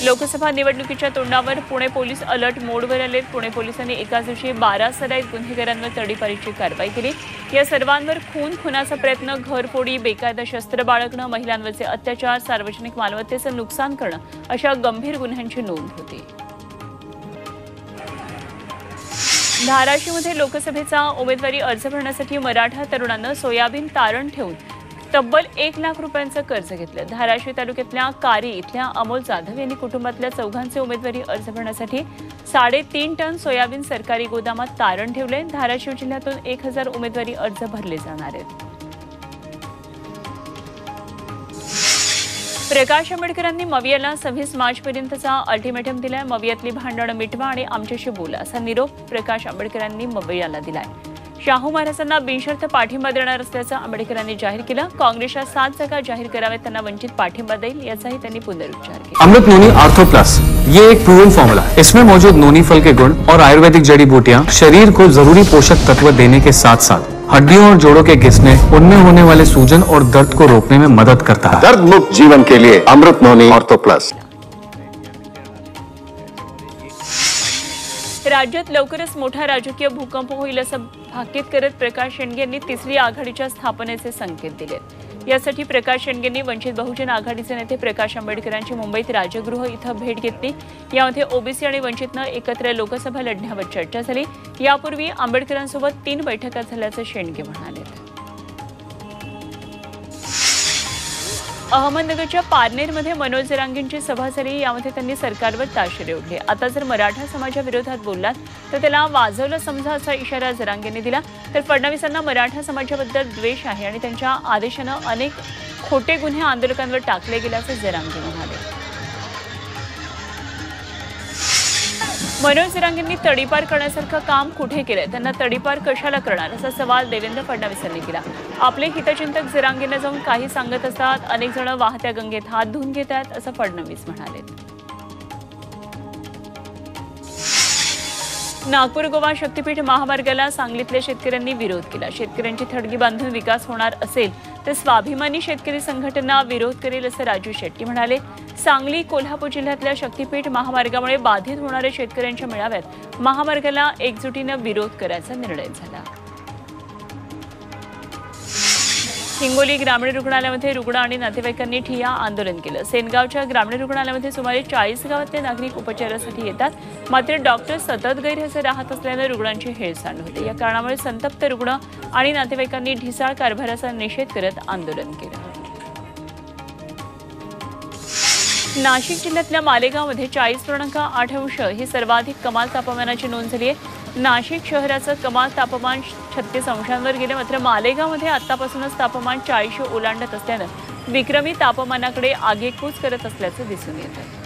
लोकसभा निवडणुकीच्या तोंडावर Pune police alert मोडवर आलेत। पुणे पोलिसांनी एकाच दिवशी 12 सराईत गुन्हेगारांवर तडीपारीची कारवाई केली। या सर्वांवर खुनाचा प्रयत्न, घरफोडी, बेकायदा शस्त्र बाळगणं, महिलांवरचे अत्याचार, सार्वजनिक मालमत्तेचं नुकसान करणं अशा गंभीर गुन्ह्यांची नोंद होती। धाराशिवमध्ये लोकसभेचा उमेदवारी अर्ज भरण्यासाठी मराठा तरुणानं सोयाबीन तारण ठेवून तब्बल 1 लाख रुपयांचं कर्ज घेतलं। धाराशिव तालुक्यातल्या कारी इथल्या अमोल जाधव यांनी कुटुंबातल्या चौघांचे उमेदवारी अर्ज भरण्यासाठी 3.5 टन सोयाबीन सरकारी गोदामात तारण ठेवले। धाराशिव जिल्ह्यातून 1000 उमेदवारी अर्ज भरले जाणार आहेत। प्रकाश आंबेडकरांनी मवियाला 26 मार्चपर्यंतचा अल्टिमेटम दिलाय। मवियातली भांडणं मिटवा आणि आमच्याशी बोला असा निरोप प्रकाश आंबेडकरांनी मवियाला दिलाय। शाहू महाराजांना बिनशर्त पाठिंबा देणार असल्याचं आंबेडकरांनी जाहीर केलं। काँग्रेसच्या 7 जागा जाहीर कराव्यात, त्यांना वंचित पाठिंबा देईल याचाही त्यांनी पुनरुच्चार केला। अमृत नोनी आर्थो प्लस ये एक प्रूवन फॉर्मूला है। इसमें मौजूद नोनी फल के गुण और आयुर्वेदिक जड़ी बूटियां शरीर को जरूरी पोषक तत्व देने के साथ साथ हड्डियों और जोड़ों के घिसने, उनमें होने वाले सूजन और दर्द को रोकने में मदद करता है। दर्द मुक्त जीवन के लिए अमृत नोनी आर्थो प्लस। राज्यात लवकरच मोठा राजकीय भूकंप होईल असं भाकीत करत प्रकाश शेंडगे यांनी तिसरी आघाडीच्या स्थापनेचे संकेत दिलेत। यासाठी प्रकाश शेंडगे यांनी वंचित बहुजन आघाडीचे नेते प्रकाश आंबेडकरांची मुंबईत राजगृह इथं भेट घेतली। यामध्ये ओबीसी आणि वंचितनं एकत्र लोकसभा लढण्यावर चर्चा झाली। यापूर्वी आंबेडकरांसोबत 3 बैठका झाल्याचं शेंडगे म्हणाले। अहमदनगरच्या पारनेरमध्ये मनोज जरांगेंची सभा झाली। यामध्ये त्यांनी सरकारवर ताशेरे ओढले। आता जर मराठा समाजाविरोधात बोललात तर त्याला वाजवलं समजा असा इशारा जरांगेंनी दिला। तर फडणवीसांना मराठा समाजाबद्दल द्वेष आहे आणि त्यांच्या आदेशानं अनेक खोटे गुन्हे आंदोलकांवर टाकले गेल्याचं जरांगे म्हणाले। मनोज जरांगेंनी तडीपार करण्यासारखं काम कुठे केलंय, त्यांना तडीपार कशाला करणार असा सवाल देवेंद्र फडणवीस यांनी केला। आपले हितचिंतक जरांगेंना जाऊन काही सांगत असतात, अनेक जण वाहत्या गंगेत हात धुवून घेत आहेत असं फडणवीस म्हणाले। नागपूर गोवा शक्तीपीठ महामार्गाला सांगलीतल्या शेतकऱ्यांनी विरोध केला। शेतकऱ्यांची थडगी बांधून विकास होणार असेल तर स्वाभिमानी शेतकरी संघटना विरोध करेल असं राजू शेट्टी म्हणाले। सांगली कोल्हापूर जिल्ह्यातल्या शक्तीपीठ महामार्गामुळे बाधित होणाऱ्या शेतकऱ्यांच्या मेळाव्यात महामार्गाला एकजुटीनं विरोध करायचा निर्णय झाला। हिंगोली ग्रामीण रुग्णालयामध्ये रुग्ण आणि नातेवाईकांनी ठिय्या आंदोलन केलं। सेनगावच्या ग्रामीण रुग्णालयामध्ये सुमारे 40 गावातले नागरिक उपचारासाठी येतात, मात्र डॉक्टर सतत गैरहजर राहत असल्यानं रुग्णांची हेळसांड होते। या कारणामुळे संतप्त रुग्ण आणि नातेवाईकांनी ढिसाळ कारभाराचा निषेध करत आंदोलन केलं। नाशिक जिल्ह्यातल्या मालेगावमध्ये 40.8 ही सर्वाधिक कमाल तापमानाची नोंद झाली आहे। नाशिक शहराचं कमाल तापमान 36 अंशांवर गेले, मात्र मालेगावमध्ये आतापासूनच तापमान 40 ओलांडत असल्यानं विक्रमी तापमानाकडे आगेकूच करत असल्याचं दिसून येतं।